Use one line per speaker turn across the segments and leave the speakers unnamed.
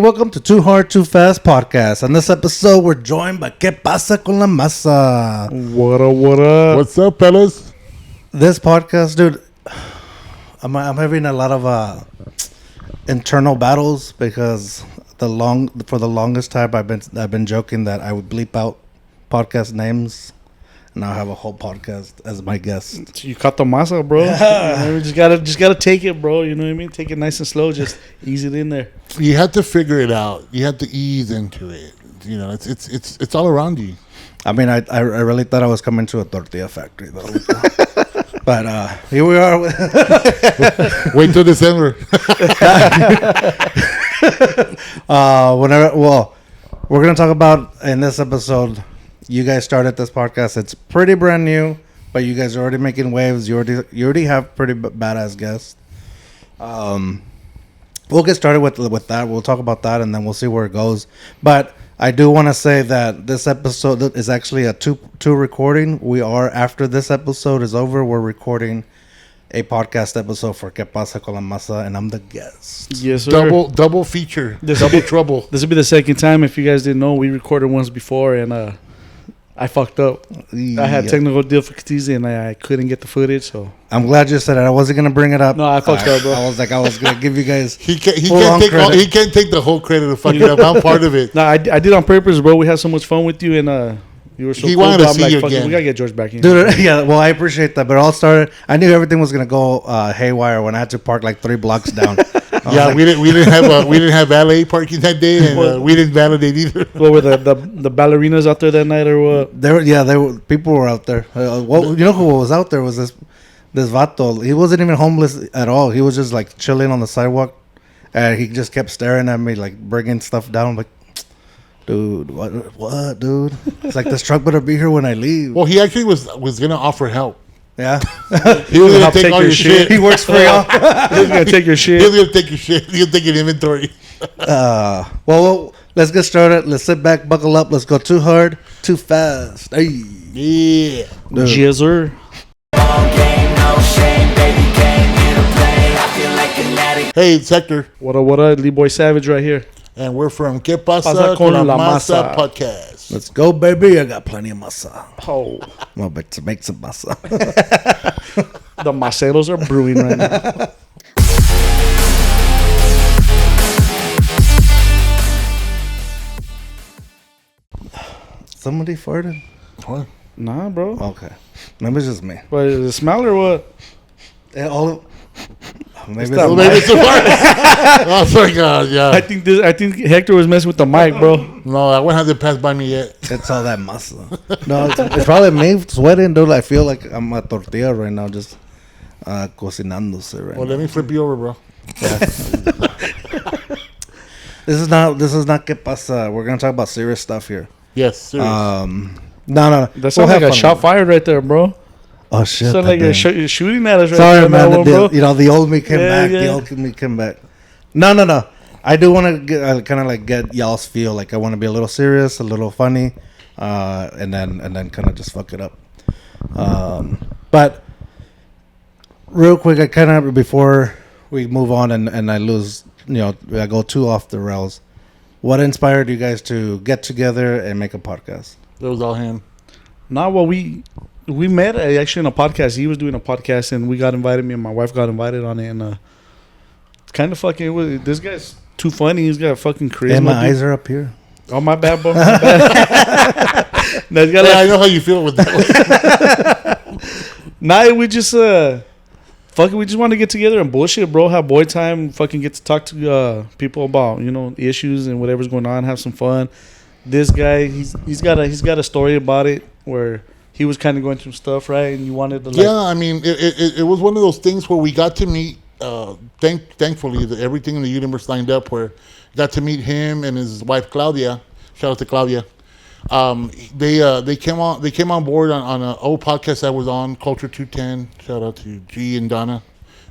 welcome to Too Hard, Too Fast podcast. On this episode, we're joined by ¿Qué pasa con la masa?
What up?
What's up, fellas?
This podcast, dude, I'm having a lot of internal battles because for the longest time I've been joking that I would bleep out podcast names. And I'll have a whole podcast as my guest.
You caught the masa, bro. You just gotta take it, bro. You know what I mean? Take it nice and slow. Just ease it in there.
You have to figure it out. You have to ease into it. You know, it's all around you.
I mean, I really thought I was coming to a tortilla factory, though. But here we are.
Wait till December.
We're gonna talk about in this episode. You guys started this podcast. It's pretty brand new, but you guys are already making waves. You already have pretty badass guests. We'll get started with that. We'll talk about that, and then we'll see where it goes. But I do want to say that this episode is actually a two recording. We are, after this episode is over, we're recording a podcast episode for ¿Qué pasa con la masa? And I'm the guest.
Yes, sir.
Double feature. Double trouble.
This will be the second time. If you guys didn't know, we recorded once before, and I fucked up. I had technical difficulties and I couldn't get the footage. So
I'm glad you said it. I wasn't gonna bring it up.
No, I fucked up, bro.
I was gonna give you guys.
He can't take the whole credit of fucking up. I'm part of it.
No, I did on purpose, bro. We had so much fun with you, and you were so
he
cool.
wanted to
I'm
see
like,
you
fuck it,
again.
we gotta get George back in,
dude. Yeah, well, I appreciate that, but it all started. I knew everything was gonna go haywire when I had to park like 3 blocks down.
Yeah, like, we didn't have valet parking that day, and we didn't validate either.
What were the ballerinas out there that night, or what?
There were people were out there. You know who was out there was this vato. He wasn't even homeless at all. He was just like chilling on the sidewalk, and he just kept staring at me, like bringing stuff down. I'm like, dude, what, dude? It's like this truck better be here when I leave.
Well, he actually was gonna offer help.
Yeah,
he was gonna take all your shit.
He works for y'all.
He's gonna take your shit.
He's gonna take your shit. He's gonna take your inventory.
Well, let's get started. Let's sit back, buckle up. Let's go too hard, too fast. Hey,
yeah,
Jizzer.
Hey, it's Hector.
What up, Lee Boy Savage right here.
And we're from ¿Qué pasa con la masa podcast.
Let's go, baby. I got plenty of masa.
Oh,
I'm about to make some masa.
the maceros are brewing right now.
Somebody farted?
What?
Nah, bro.
Okay. Maybe it's just me.
But is it smell or what?
Maybe
it's a fart. Oh, my God, yeah.
I think Hector was messing with the mic, bro.
No, that one hasn't passed by me yet.
It's all that masa. No, it's probably me sweating, dude. I feel like I'm a tortilla right now, just cocinándose right
Well,
now.
let me flip you over, bro.
Yeah. This is not ¿Qué pasa? We're gonna talk about serious stuff here.
Yes, serious.
No.
That sounds like a shot fired right there, bro.
Oh shit!
Sounds like you're shooting at us right
Sorry,
there,
man.
bro.
The old me came back.
Yeah.
The old me came back. No. I do want to kind of like get y'all's feel. Like I want to be a little serious, a little funny, and then kind of just fuck it up. But real quick, I kind of before we move on and I lose, I go too off the rails. What inspired you guys to get together and make a podcast?
That was all him.
Nah, well, we met actually in a podcast. He was doing a podcast, and we got invited. Me and my wife got invited on it, and kind of fucking. This guy's too funny. He's got fucking charisma.
And my eyes are up here.
Oh, my bad, bro. My bad.
I know how you feel with that one.
Nah, we just we just want to get together and bullshit, bro. Have boy time. Fucking get to talk to people about issues and whatever's going on. Have some fun. This guy, he's got a story about it where he was kind of going through stuff, right? And you wanted to
I mean, it was one of those things where we got to meet. Thankfully, everything in the universe lined up where got to meet him and his wife Claudia. Shout out to Claudia. They came on board on an old podcast that was on Culture 210. Shout out to G and Donna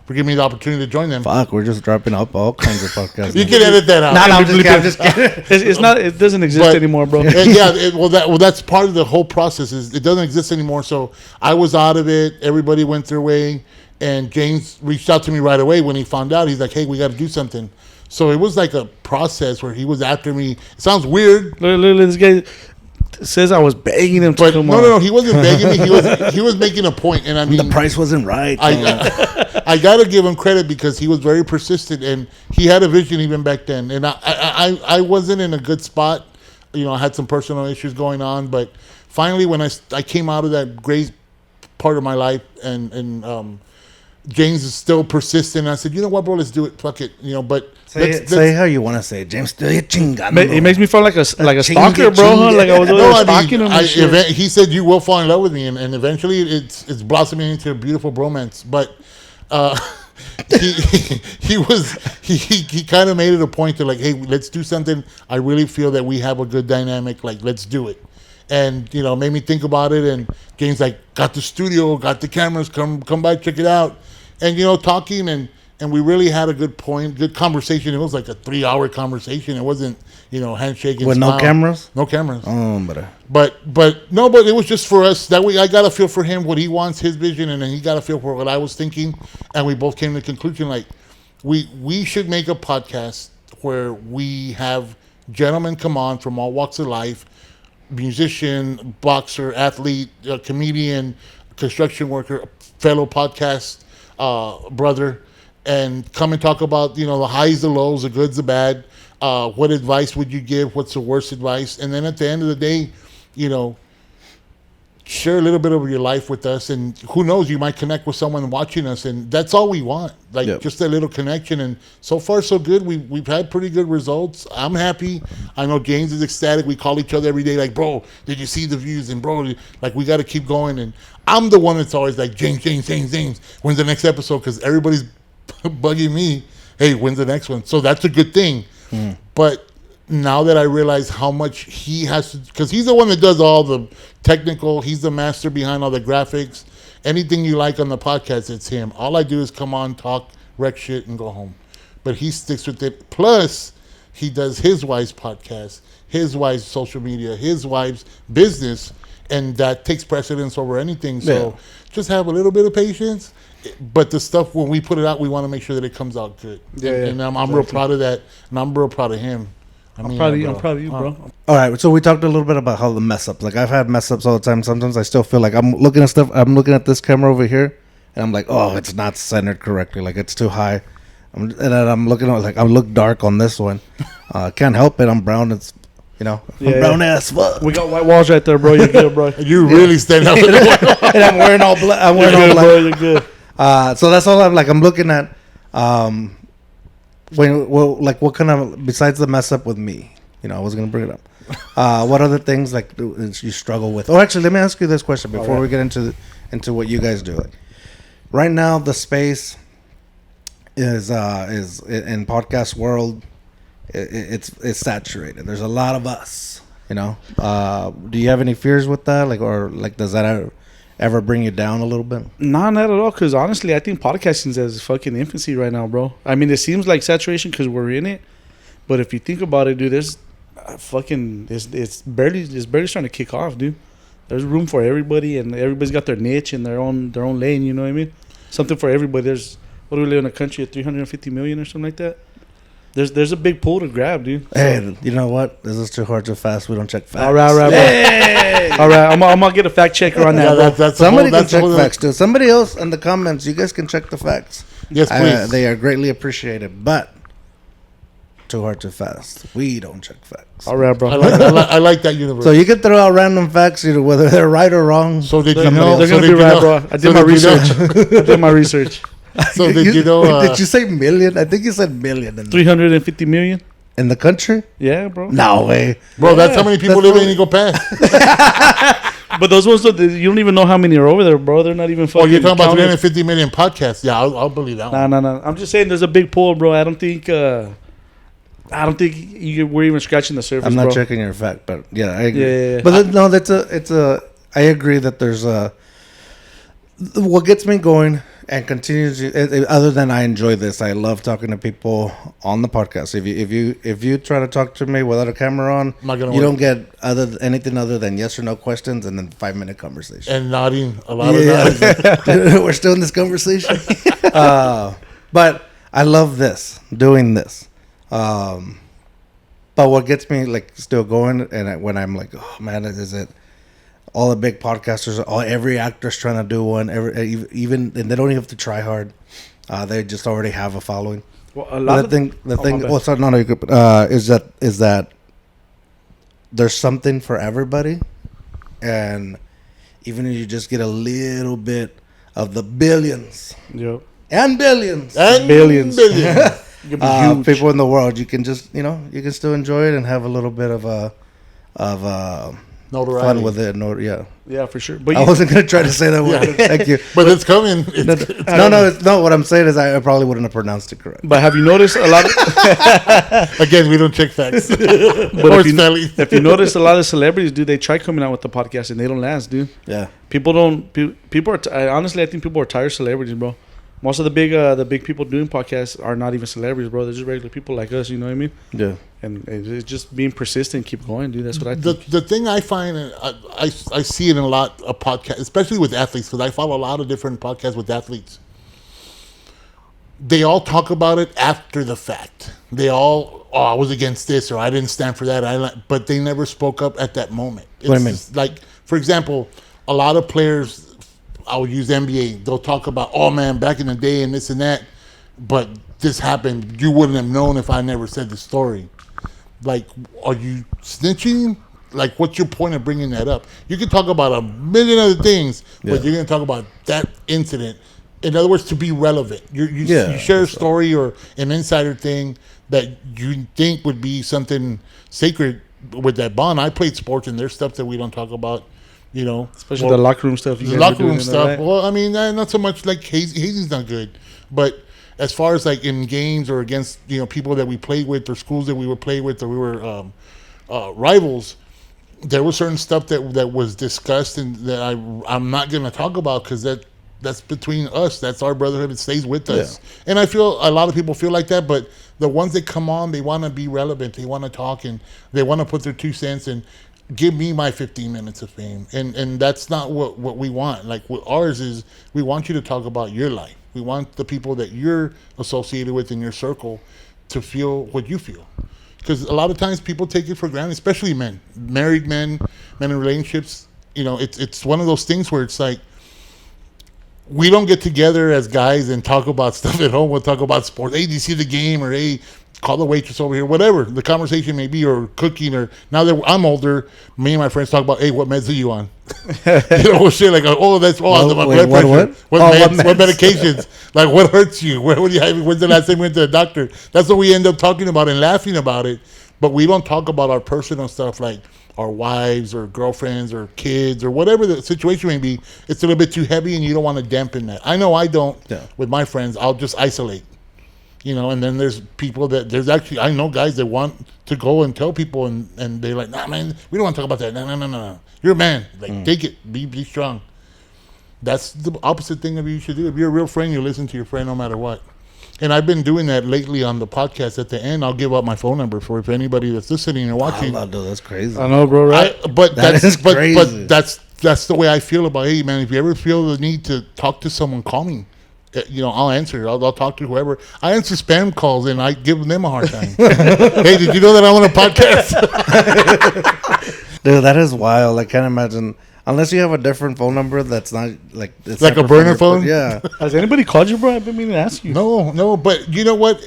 for giving me the opportunity to join them.
Fuck, we're just dropping up all kinds of podcasts.
You can edit that out.
No, I'm just kidding.
It's not. It doesn't exist anymore, bro.
That's part of the whole process. Is it doesn't exist anymore. So I was out of it. Everybody went their way, and James reached out to me right away when he found out. He's like, "Hey, we got to do something." So it was like a process where he was after me. It sounds weird,
Look, this guy says I was begging him to
but
come
no,
on.
he wasn't begging me. He was making a point, and I mean,
The price wasn't right.
I gotta give him credit because he was very persistent and he had a vision even back then. And I wasn't in a good spot. You know, I had some personal issues going on, but finally when I came out of that great part of my life and James is still persistent. I said, you know what, bro, let's do it. Fuck it. You know, but
Say how you want to say it. James,
It makes me feel like a
Chinga,
stalker, bro. Huh?
chinga.
Like I was
no,
stalking him. And shit.
He said you will fall in love with me, and eventually it's blossoming into a beautiful bromance. But he kind of made it a point to like, hey, let's do something. I really feel that we have a good dynamic. Like, let's do it. And you know, made me think about it. And James like got the studio, got the cameras, come by, check it out. And you know, talking and we really had a good conversation. It was like a 3-hour conversation. It wasn't, you know, handshaking
with
smile.
no cameras.
No cameras.
But
But it was just for us. That way I got to feel for him what he wants, his vision, and then he got to feel for what I was thinking. And we both came to the conclusion, like, we should make a podcast where we have gentlemen come on from all walks of life, musician, boxer, athlete, comedian, construction worker, fellow podcast brother, and come and talk about, you know, the highs, the lows, the goods, the bad. What advice would you give? What's the worst advice? And then at the end of the day, you know, share a little bit of your life with us. And who knows, you might connect with someone watching us. And that's all we want, like just a little connection. And so far, so good. We've had pretty good results. I'm happy. I know James is ecstatic. We call each other every day like, bro, did you see the views? And bro, like, we got to keep going. And I'm the one that's always like, James, when's the next episode? Because everybody's bugging me, hey, when's the next one? So that's a good thing. But now that I realize how much he has to, because he's the one that does all the technical, he's the master behind all the graphics. Anything you like on the podcast, it's him. All I do is come on, talk, wreck shit, and go home. But he sticks with it. Plus, he does his wife's podcast, his wife's social media, his wife's business, and that takes precedence over anything. So just have a little bit of patience. But the stuff, when we put it out, we want to make sure that it comes out good. And I'm real proud of that, and I'm real proud of him.
I'm proud of you, bro.
all right, so we talked a little bit about how the mess ups. Like, I've had mess ups all the time. Sometimes I still feel like I'm looking at stuff. I'm looking at this camera over here, and I'm like, oh, it's not centered correctly. Like, it's too high. And then I'm looking at, like, I look dark on this one. Can't help it. I'm brown. It's, you know, I'm brown ass. Fuck.
We got white walls right there, bro. You're good, bro.
You really stand out.
And I'm wearing all black. I'm wearing all black.
Bro, you're good.
So that's all I'm looking at. What kind of, besides the mess up with me, you know, I was gonna bring it up. What other things like you struggle with? Oh, actually, let me ask you this question before we get into what you guys do. Like, right now, the space is in podcast world. It's saturated. There's a lot of us. You know. Do you have any fears with that? Like, or like, does that ever bring you down a little bit?
Nah, not at all. Because honestly, I think podcasting's at its fucking infancy right now, bro. I mean, it seems like saturation because we're in it, but if you think about it, dude, there's it's barely starting to kick off, dude. There's room for everybody, and everybody's got their niche and their own lane. You know what I mean? Something for everybody. There's, what do we live in a country of 350 million or something like that? There's a big pool to grab, dude.
Hey, you know what? This is too hard, too fast. We don't check facts.
All right,
Hey!
All right. I'm gonna get a fact checker on that.
That's
Somebody can check facts too. Somebody else in the comments, you guys can check the facts.
Yes, please.
They are greatly appreciated, but too hard, too fast. We don't check facts.
All right, bro.
I like that universe.
So you can throw out random facts, you know, whether they're right or wrong.
So did you know?
They're gonna be right, bro. I did my research. I did my research.
So did you know?
Did you say million? I think you said million.
350 million.
In the country?
Yeah, bro.
No way.
Bro, that's how many people live in Eagle Pass.
But those ones, you don't even know how many are over there, bro. They're not even fucking.
Oh, you're talking about
counted.
350 million podcasts. Yeah, I'll believe that one.
No. I'm just saying there's a big pool, bro. I don't think we're even scratching the surface,
I'm not
bro.
checking your fact, but yeah, I agree.
Yeah.
But I agree that there's what gets me going and continues. Other than I enjoy this, I love talking to people on the podcast. If you try to talk to me without a camera on, you don't get anything other than yes or no questions and then 5-minute conversation
and nodding a lot of nodding.
We're still in this conversation. But I love doing this. But what gets me like still going, and when I'm like, oh man, is it all the big podcasters? Every actor's trying to do one. Even and they don't even have to try hard. They just already have a following.
Well, a lot
The thing. Oh, sorry, no, you could, is that there's something for everybody, and even if you just get a little bit of the billions
Yep.
and billions.
And
Billions.
billions.
You could be huge.
People in the world, you can just you can still enjoy it and have a little bit of
Notoriety.
fun with it.
Yeah, for sure. But
I wasn't gonna try to say that word.
Yeah.
Thank you.
But it's coming.
No. What I'm saying is I probably wouldn't have pronounced it correct.
But have you noticed a lot?
Again, we don't check facts.
But
Or spelling.
if you notice, a lot of celebrities, dude, they try coming out with the podcast and they don't last, dude.
Yeah.
People don't. People are. Honestly, I think people are tired of celebrities, bro. Most of the big people doing podcasts are not even celebrities, bro. They're just regular people like us. You know what I mean?
Yeah.
And it's just being persistent, keep going, dude. That's what I think.
The thing I find, and I see it in a lot of podcasts, especially with athletes, because I follow a lot of different podcasts with athletes. They all talk about it after the fact. They all, I was against this, or I didn't stand for that. But they never spoke up at that moment. It's
What do you mean?
just like, for example, a lot of players, I'll use NBA. They'll talk about, oh man, back in the day and this and that, but this happened. You wouldn't have known if I never said the story. Like, are you snitching? Like, what's your point of bringing that up? You can talk about a million other things, but
Yeah.
you're going to talk about that incident. In other words, to be relevant. You
Yeah,
share a story or an insider thing that you think would be something sacred with that bond. I played sports, and there's stuff that we don't talk about,
Especially the locker room stuff. You
the
guys
locker
were doing
room
it,
stuff.
right?
Well, I mean, not so much like hazing's not good, but as far as like in games or against people that we played with or schools that we were played with or we were rivals, there was certain stuff that was discussed and that I'm not going to talk about because that's between us. That's our brotherhood. It stays with us. And I feel a lot of people feel like that, but the ones that come on, they want to be relevant. They want to talk and they want to put their 2 cents and give me my 15 minutes of fame. And that's not what we want. Like what ours is, we want you to talk about your life. We want the people that you're associated with in your circle to feel what you feel. Because a lot of times people take it for granted, especially men, married men in relationships. It's one of those things where it's like, we don't get together as guys and talk about stuff at home. We'll talk about sports. Hey, do you see the game? Or hey, call the waitress over here. Whatever the conversation may be, or cooking. Or now that I'm older, me and my friends talk about, hey, what meds are you on? Shit like, oh, that's my blood pressure. What medications? Like, what hurts you? When's the last time you went to the doctor? That's what we end up talking about and laughing about it. But we don't talk about our personal stuff like our wives or girlfriends or kids or whatever the situation may be. It's a little bit too heavy and you don't want to dampen that. I know I don't.
Yeah.
With my friends, I'll just isolate. And then there's people I know guys that want to go and tell people and they're like, nah, man, we don't want to talk about that. No. You're a man. Like, take it. Be strong. That's the opposite thing that you should do. If you're a real friend, you listen to your friend no matter what. And I've been doing that lately on the podcast. At the end, I'll give out my phone number for if anybody that's listening or watching.
Oh, dude, that's crazy.
I know, bro. Right?
But
crazy.
that's the way I feel about. Hey, man, if you ever feel the need to talk to someone, call me. I'll answer. I'll talk to whoever. I answer spam calls and I give them a hard time. Hey, did you know that I'm on a podcast?
Dude, that is wild. I can't imagine. Unless you have a different phone number that's not like... It's
like a burner phone?
Yeah.
Has anybody called you, bro? I've been meaning to ask you.
No. But you know what?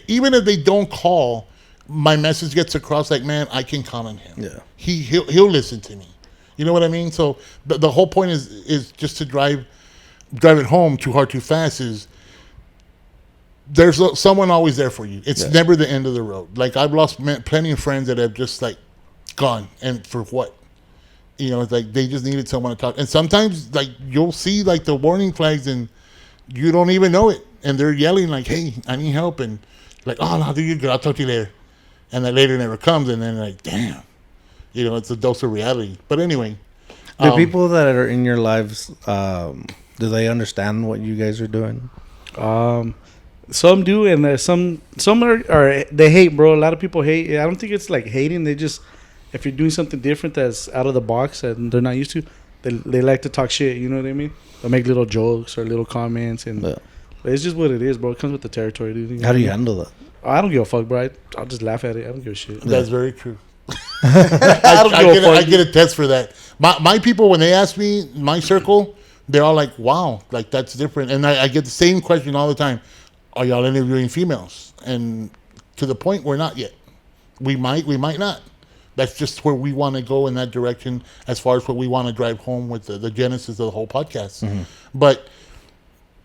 Even if they don't call, my message gets across like, man, I can count on him.
Yeah.
He'll listen to me. You know what I mean? So the whole point is just to drive it home. Too hard, too fast is there's someone always there for you. It's never the end of the road. Like I've lost plenty of friends that have just like gone, and for what? It's like they just needed someone to talk. And sometimes like you'll see like the warning flags and you don't even know it, and they're yelling like, "Hey, I need help," and like, "Oh no, dude, you're good. I'll talk to you later," and that later never comes, and then like, damn, it's a dose of reality. But anyway,
the people that are in your lives, do they understand what you guys are doing?
Some do, and some are they hate, bro. A lot of people hate. I don't think it's like hating. They just, if you're doing something different that's out of the box and they're not used to, they like to talk shit. You know what I mean? They'll make little jokes or little comments, and it's just what it is, bro. It comes with the territory, dude.
How do you handle that?
I don't give a fuck, bro. I'll just laugh at it. I don't give a shit.
That's very true.
I
I get a test for that. My people, when they ask me, my circle, they're all like, wow, like that's different. And I get the same question all the time. Are y'all interviewing females? And to the point, we're not yet. We might not. That's just where we want to go in that direction as far as what we want to drive home with the genesis of the whole podcast.
Mm-hmm.
But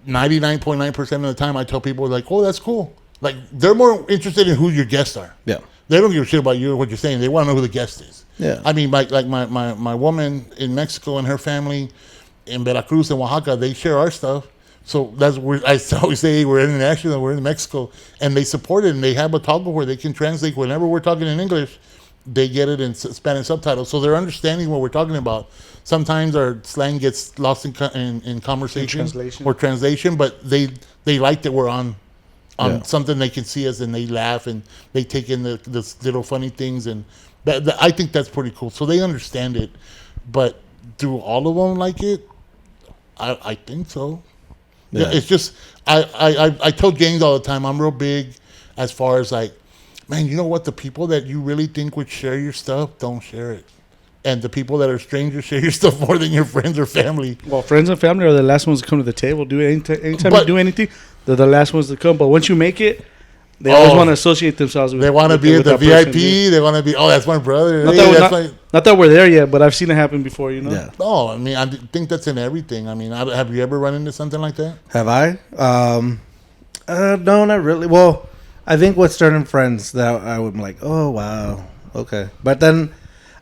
99.9% of the time, I tell people, like, oh, that's cool. Like, they're more interested in who your guests are.
Yeah.
They don't give a shit about you or what you're saying. They want to know who the guest is.
Yeah.
I mean, like my woman in Mexico and her family in Veracruz and Oaxaca, they share our stuff. So that's where I always say we're international, we're in Mexico, and they support it, and they have a toggle where they can translate whenever we're talking in English, they get it in Spanish subtitles, so they're understanding what we're talking about. Sometimes our slang gets lost in conversation or translation, but they like that we're on something they can see us, and they laugh and they take in the little funny things, and that I think that's pretty cool. So they understand it, but do all of them like it? I think so. Yeah, it's just I tell James all the time, I'm real big as far as like, man, you know what? The people that you really think would share your stuff don't share it, and the people that are strangers share your stuff more than your friends or family.
Well, friends and family are the last ones to come to the table. Anytime you do anything, they're the last ones to come. But once you make it, they always want to associate themselves with.
They want to be at the VIP. They want to be. Oh, that's my brother.
Not that we're there yet, but I've seen it happen before. You know.
Yeah.
Oh, I mean, I think that's in everything. I mean, have you ever run into something like that?
Have I? No, not really. Well, I think with certain friends that I would be like, oh wow, okay. But then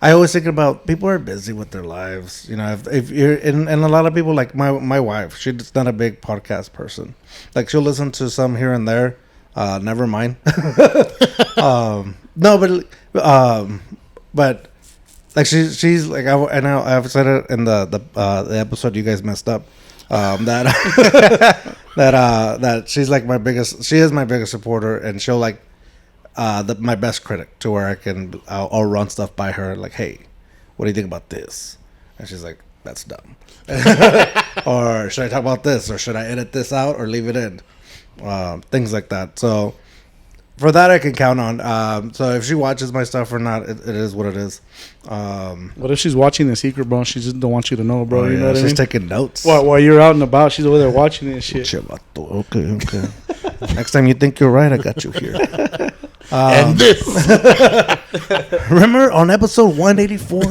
I always think about people are busy with their lives. You know, if you're and a lot of people like my wife, she's not a big podcast person. Like she'll listen to some here and there. Never mind. No, but like she's like I've said it in the episode you guys messed up. That she's like she is my biggest supporter, and she'll like my best critic, to where I'll run stuff by her like, hey, what do you think about this? And she's like, that's dumb. Or should I talk about this, or should I edit this out or leave it in? Things like that. So for that I can count on. So if she watches my stuff or not, it is what it is.
What if she's watching in secret, bro? She just don't want you to know, bro. You know what I mean?
She's taking notes.
While you're out and about, she's over there watching it and shit.
Okay. Next time you think you're right, I got you here.
And this.
Remember on episode 184?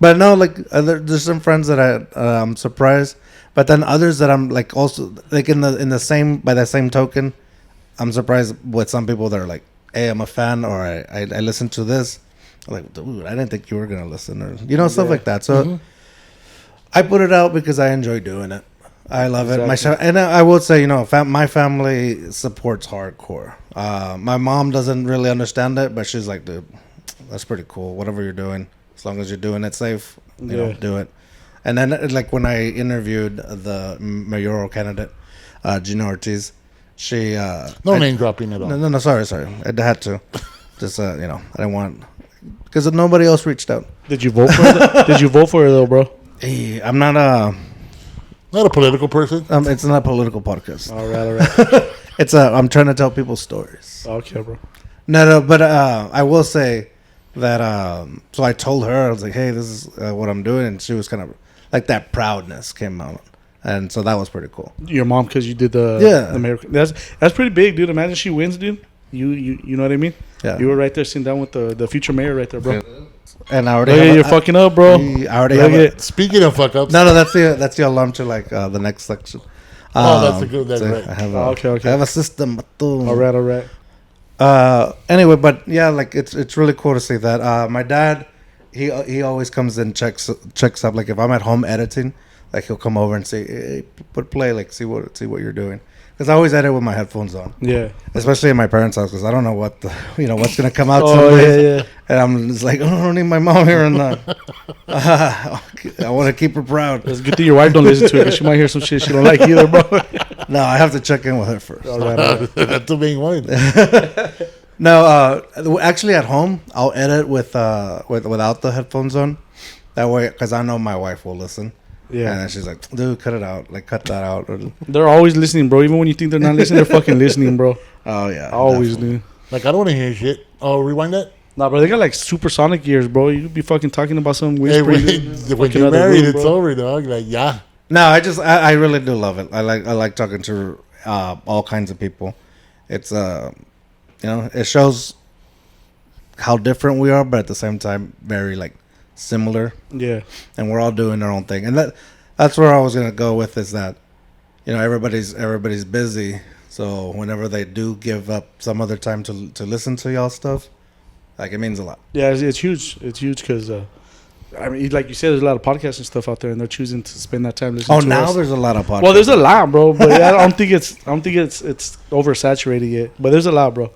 But no, like there's some friends that I'm surprised. But then others that I'm like also like in the same, by that same token, I'm surprised with some people that are like, hey, I'm a fan, or I listened to this. I'm like, dude, I didn't think you were gonna listen, or stuff like that. So I put it out because I enjoy doing it. I love it. And I will say, my family supports hardcore. My mom doesn't really understand it, but she's like, dude, that's pretty cool. Whatever you're doing, as long as you're doing it safe, do it. And then, like, when I interviewed the mayoral candidate, Gina Ortiz, she...
name dropping at all.
No, sorry. I had to. Just, I didn't want... Because nobody else reached out.
Did you vote for her? Did you vote for her, though, bro?
Hey, I'm not a...
Not a political person?
It's not a political podcast.
All right.
It's I'm trying to tell people stories.
Okay, bro.
No, but I will say that... so I told her, I was like, hey, this is what I'm doing. And she was kind of... Like that proudness came out, and so that was pretty cool.
Your mom, because you did the mayor. That's pretty big, dude. Imagine she wins, dude. You know what I mean? Yeah. You were right there sitting down with the future mayor right there, bro. Yeah.
And I already
you're fucking up, bro.
I already have it.
Speaking of fuck ups,
no, that's the alarm to like the next section.
That's a good. That's right.
I have
okay.
I have a system.
All right.
Anyway, but yeah, like it's really cool to see that. My dad. He always comes and checks up. Like if I'm at home editing, like he'll come over and say, "Hey, put play. Like see what you're doing." Because I always edit with my headphones on. Yeah. Especially in my parents' house, because I don't know what what's gonna come out. Yeah. And I'm just like, I don't need my mom here, and I want to keep her proud.
It's a good thing your wife don't listen to it, because she might hear some shit she don't like either, bro.
No, I have to check in with her first.
All right.
That's the main one.
No, actually at home I'll edit without the headphones on. That way, because I know my wife will listen.
Yeah.
And then she's like, dude, cut it out. Like, cut that out. Or,
They're always listening, bro. Even when you think they're not listening, they're fucking listening, bro.
oh, yeah.
Always,
definitely.
dude.
Like, I don't want to hear shit. Oh, rewind that?
Nah, bro, they got like supersonic ears, bro. You could be fucking talking about some
Hey,
whispering.
when you're married, it's over, dog. Like, yeah.
No, I really do love it. I like talking to all kinds of people. It's it shows how different we are, but at the same time very like similar.
Yeah.
And we're all doing our own thing. And that's where I was gonna go with is that, everybody's busy. So whenever they do give up some other time to listen to y'all stuff, like it means a lot.
Yeah, it's huge. It's huge because, I mean, like you said, there's a lot of podcasts and stuff out there, and they're choosing to spend that time listening.
Oh,
to
now
us.
there's a lot of podcasts.
Well, there's a lot, bro, but I don't think it's oversaturated yet. But there's a lot, bro.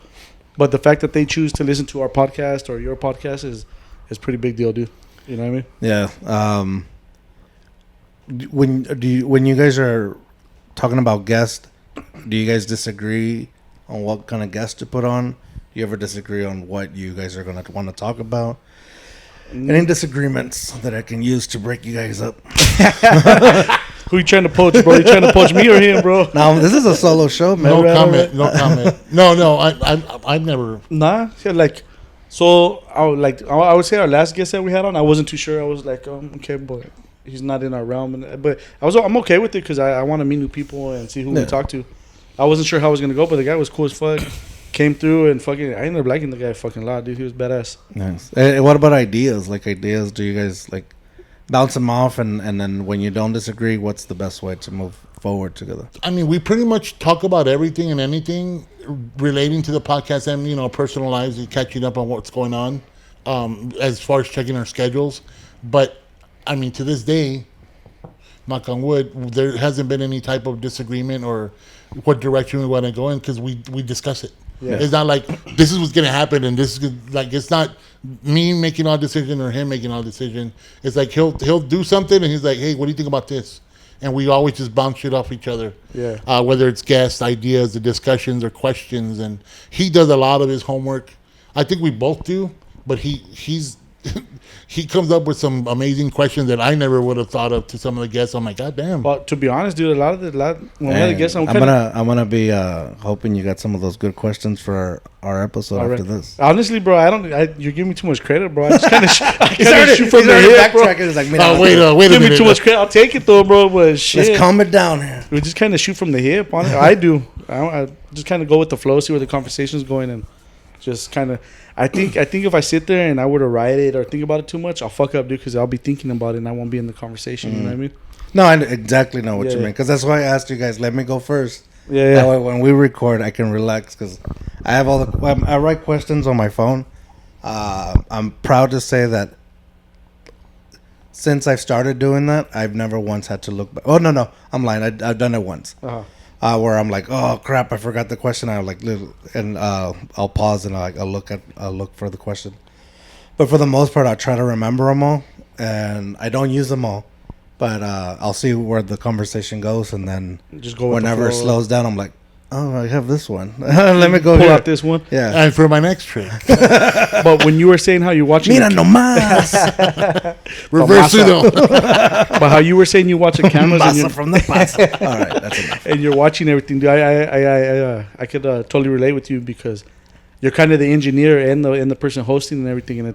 But the fact that they choose to listen to our podcast or your podcast is pretty big deal, dude. You know what I mean?
Yeah. When you guys are talking about guests, do you guys disagree on what kind of guest to put on? Do you ever disagree on what you guys are going to want to talk about? Any disagreements that I can use to break you guys up?
Who you trying to poach, bro? You trying to poach me or him, bro?
No, this is a solo show, man.
No comment. No, I've never.
Nah, yeah, like, so I would say our last guest that we had on, I wasn't too sure. I was like, okay, but he's not in our realm, but I'm okay with it because I want to meet new people and see who we talk to. I wasn't sure how I was gonna go, but the guy was cool as fuck. Came through and fucking, I ended up liking the guy fucking a lot, dude. He was badass.
Nice. What about ideas? Like ideas, do you guys like bounce them off, and then when you don't disagree, what's the best way to move forward together?
I mean, we pretty much talk about everything and anything relating to the podcast and, personal lives and catching up on what's going on as far as checking our schedules. But, I mean, to this day, knock on wood, there hasn't been any type of disagreement or what direction we want to go in because we discuss it. Yeah. It's not like this is what's going to happen and this is like it's not me making all decision or him making all decision. It's like he'll do something and he's like, hey, what do you think about this? And we always just bounce shit off each other.
Yeah.
Whether it's guests, ideas, the discussions, or questions, and he does a lot of his homework. I think we both do, but he's he comes up with some amazing questions that I never would have thought of to some of the guests. I'm like, God damn.
But to be honest, dude, when we had the guests, I'm
gonna be hoping you got some of those good questions for our episode after this.
Honestly, bro, you're giving me too much credit, bro. I just kind of shoot from the hip, bro.
Like,
wait a minute.
Give me too much credit. I'll take it though, bro. But shit,
let's calm it down here.
We just kind of shoot from the hip. I do. I just kind of go with the flow, see where the conversation's going, and just kind of. I think if I sit there and I were to write it or think about it too much, I'll fuck up, dude, because I'll be thinking about it and I won't be in the conversation. You know what I mean?
No, I exactly know what you mean. Because that's why I asked you guys, let me go first.
Yeah.
That way when we record, I can relax because I have I write questions on my phone. I'm proud to say that since I've started doing that, I've never once had to look back. Oh, no, I'm lying. I've done it once.
Uh-huh.
Where I'm like, oh crap, I forgot the question. I like, and I'll pause and I'll look for the question. But for the most part, I try to remember them all, and I don't use them all. But I'll see where the conversation goes, and then
just go
whenever it slows down, I'm like, oh, I have this one. Let me go
pull
here.
out this one.
Yeah,
and for my next trick.
But when you were saying how you're watching,
mira nomás,
reverse it.
But how you were saying you watch the cameras
Masa from the Pasa. All right, that's enough.
And you're watching everything, dude. I could totally relate with you because you're kind of the engineer and the person hosting and everything, and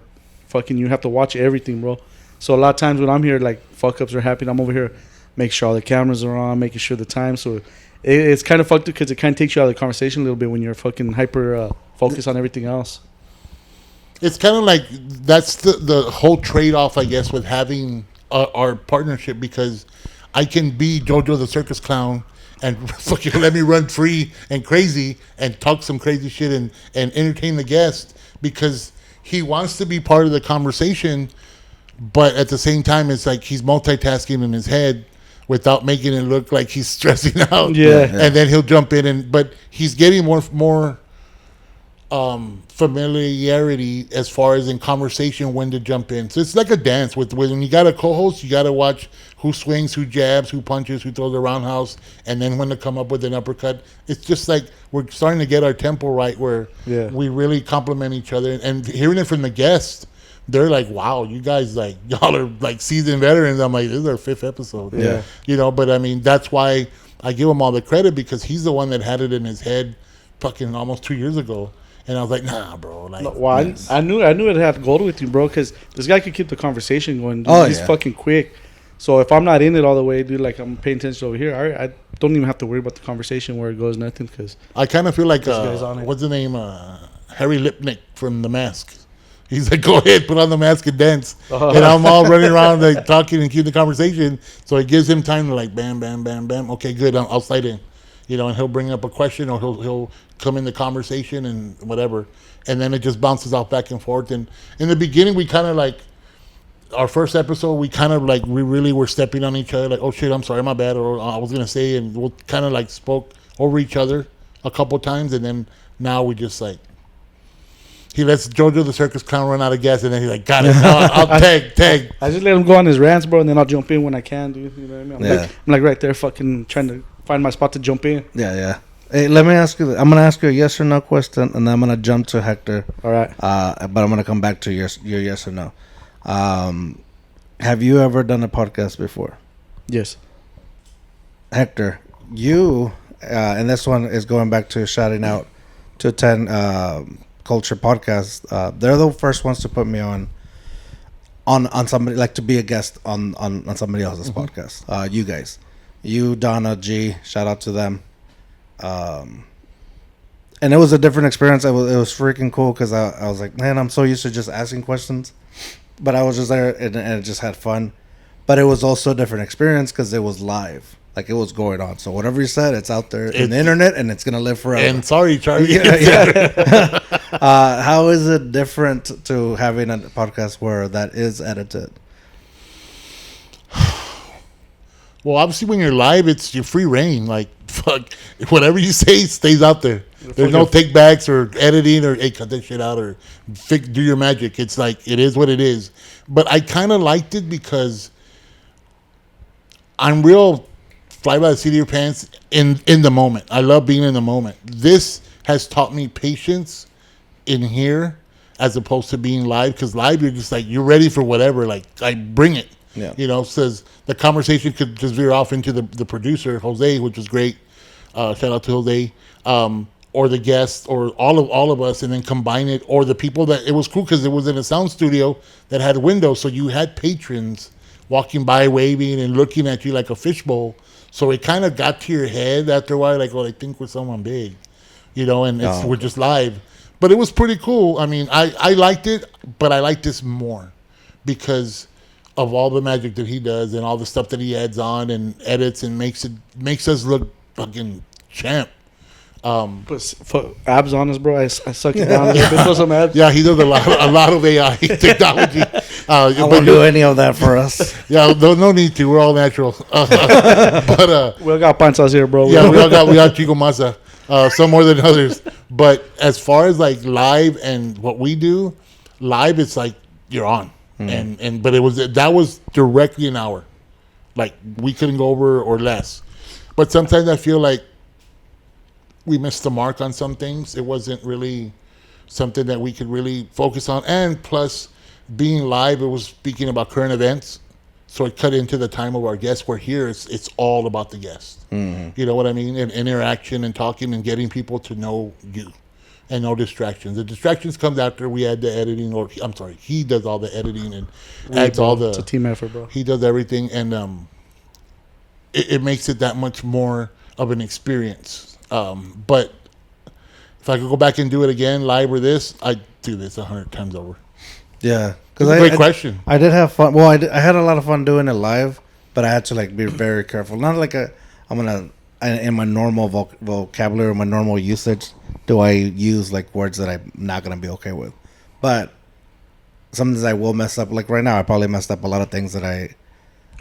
you have to watch everything, bro. So a lot of times when I'm here, like fuck ups are happening. I'm over here, make sure all the cameras are on, making sure the time. So it's kind of fucked up because it kind of takes you out of the conversation a little bit when you're fucking hyper focused on everything else.
It's kind of like that's the whole trade off, I guess, with having our partnership because I can be JoJo the circus clown and fucking let me run free and crazy and talk some crazy shit and entertain the guest because he wants to be part of the conversation, but at the same time, it's like he's multitasking in his head without making it look like he's stressing out.
Yeah.
And then he'll jump in but he's getting more familiarity as far as in conversation when to jump in. So it's like a dance with when you got a co-host, you got to watch who swings, who jabs, who punches, who throws a roundhouse, and then when to come up with an uppercut. It's just like we're starting to get our tempo right where we really complement each other. And hearing it from the guest, they're like, wow, you guys like y'all are like seasoned veterans. I'm like, this is our 5th episode.
Yeah.
You know, but I mean, that's why I give him all the credit, because he's the one that had it in his head fucking almost 2 years ago. And I was like, nah, bro. Like,
Well, I knew it had to go with you, bro, because this guy could keep the conversation going. Dude.
Oh,
He's
yeah.
fucking quick. So if I'm not in it all the way, dude, like I'm paying attention over here, I don't even have to worry about the conversation where it goes, nothing, because
I kind of feel like,
guy's on it.
what's the name? Harry Lipnick from The Mask. He's like, go ahead, put on the mask and dance. And I'm all running around like talking and keeping the conversation. So it gives him time to like, bam, bam, bam, bam. Okay, good. I'll slide in. You know, and he'll bring up a question, or he'll come in the conversation and whatever. And then it just bounces off back and forth. And in the beginning, we kind of like, our first episode, we kind of like, we really were stepping on each other. Like, oh shit, I'm sorry, my bad. Or I was going to say, and we'll kind of like spoke over each other a couple times. And then now we just like, he lets Jojo the circus clown run out of gas, and then he's like, got it. I'll tag.
I just let him go on his rants, bro, and then I'll jump in when I can, dude. You know what I mean?
Yeah.
I'm like right there, fucking trying to find my spot to jump in.
Yeah. Hey, let me ask you. I'm gonna ask you a yes or no question, and then I'm gonna jump to Hector.
All right.
But I'm gonna come back to your yes or no. Have you ever done a podcast before?
Yes.
Hector, you and this one is going back to shouting out to 10 Culture Podcast. They're the first ones to put me on somebody, like to be a guest on somebody else's podcast. You guys, Donna G, shout out to them. And it was a different experience. It was freaking cool because I was like, man, I'm so used to just asking questions, but I was just there and it just had fun. But it was also a different experience because it was live. Like, it was going on. So whatever you said, it's out there in the internet, and it's going to live forever.
And sorry, Charlie.
Yeah. How is it different to having a podcast where that is edited?
Well, obviously, when you're live, it's your free reign. Like, fuck, whatever you say stays out there. There's no take backs or editing or, hey, cut that shit out or do your magic. It's like, it is what it is. But I kind of liked it because I'm real fly by the seat of your pants in the moment. I love being in the moment. This has taught me patience in here as opposed to being live, because live you're just like, you're ready for whatever. Like, I bring it.
Yeah.
You know, says the conversation could just veer off into the producer, Jose, which was great. Shout out to Jose. Or the guests, or all of us, and then combine it, or the people that, it was cool because it was in a sound studio that had windows, so you had patrons walking by, waving and looking at you like a fishbowl. So it kind of got to your head after a while, like, oh, I think we're someone big, you know, and we're just live. But it was pretty cool. I mean, I liked it, but I like this more because of all the magic that he does and all the stuff that he adds on and edits and makes us look fucking champ.
Put abs on us, bro. I suck it down a little bit. Put some abs.
Yeah, he does a lot of AI technology.
I won't do any of that for us.
Yeah, no need to. We're all natural. But
we all got pint sauce here, bro.
yeah, we got Chico Masa. Some more than others. But as far as like live and what we do, live it's like you're on. But that was directly an hour. Like, we couldn't go over or less. But sometimes I feel like we missed the mark on some things. It wasn't really something that we could really focus on. And plus, being live, it was speaking about current events. So it cut into the time of our guests, where here it's all about the guest. You know what I mean? And interaction and talking and getting people to know you. And no distractions. The distractions comes after we add the editing, or I'm sorry, he does all the editing and adds all the...
It's a team effort, bro.
He does everything, and it makes it that much more of an experience. But if I could go back and do it again, live or this, I'd do this 100 times over.
Yeah.
It's a great question.
I did have fun. Well, I had a lot of fun doing it live, but I had to like be very careful. Not like in my normal vocabulary, my normal usage, do I use like words that I'm not going to be okay with. But sometimes I will mess up. Like right now, I probably messed up a lot of things that I...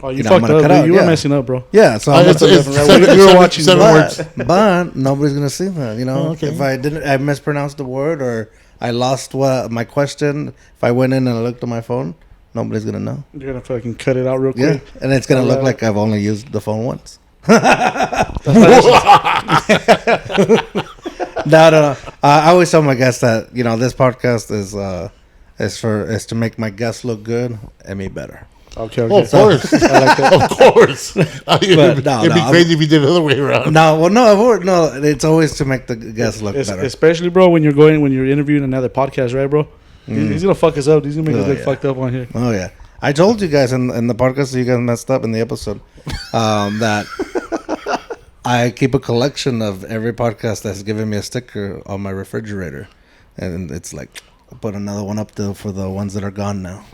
Oh, you fucked up. Dude. You were messing up, bro.
Yeah, so
you were watching
words, but nobody's gonna see that. You know,
okay.
If I mispronounced the word or I lost my question. If I went in and I looked at my phone, nobody's gonna know.
You're gonna fucking cut it out real quick.
Yeah, and it's gonna look like I've only used the phone once. No. I always tell my guests that this podcast is is to make my guests look good and me better.
Okay.
Oh, of course.
I like that.
Of course. It'd be crazy if you did it the other way around.
No. It's always to make the guests look better.
Especially, bro, when you're interviewing another podcast, right, bro? He's gonna fuck us up. He's gonna make us look fucked up on here.
Oh yeah. I told you guys in the podcast that you guys messed up in the episode that I keep a collection of every podcast that's given me a sticker on my refrigerator, and it's like. I'll put another one up there for the ones that are gone now.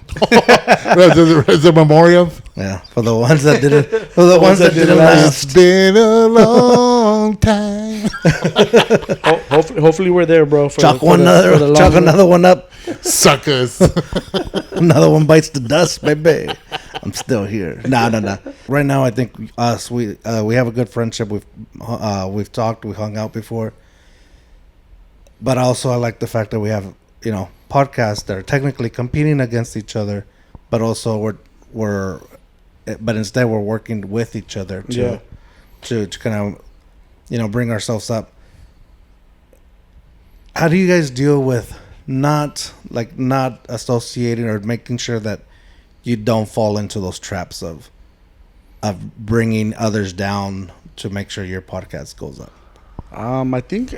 Is it memorial?
Yeah, for the ones that didn't. For the ones that didn't last.
It's been a long time.
Hopefully we're there, bro.
Chuck another one up.
Suckers.
Another one bites the dust, baby. I'm still here. No. Right now, I think we have a good friendship. We've talked, we hung out before. But also, I like the fact that we have, podcasts that are technically competing against each other, but also but instead we're working with each other to kind of, bring ourselves up. How do you guys deal with not associating or making sure that you don't fall into those traps of bringing others down to make sure your podcast goes up?
I think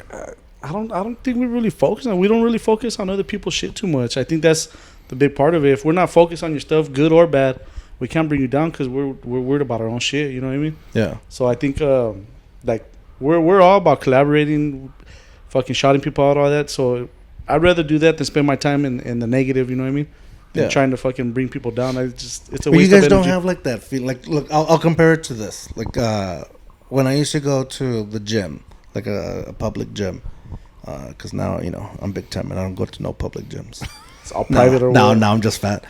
I don't think we really focus on. We don't really focus on other people's shit too much. I think that's the big part of it. If we're not focused on your stuff, good or bad, we can't bring you down because we're worried about our own shit. You know what I mean? Yeah. So I think we're all about collaborating, fucking shouting people out, all that. So I'd rather do that than spend my time in the negative. You know what I mean? Than trying to fucking bring people down. It's a waste of energy.
You guys don't have like that feel. Like, look, I'll compare it to this. Like when I used to go to the gym, like a public gym. Because now, I'm big time and I don't go to no public gyms.
It's all private or
what? No, I'm just fat.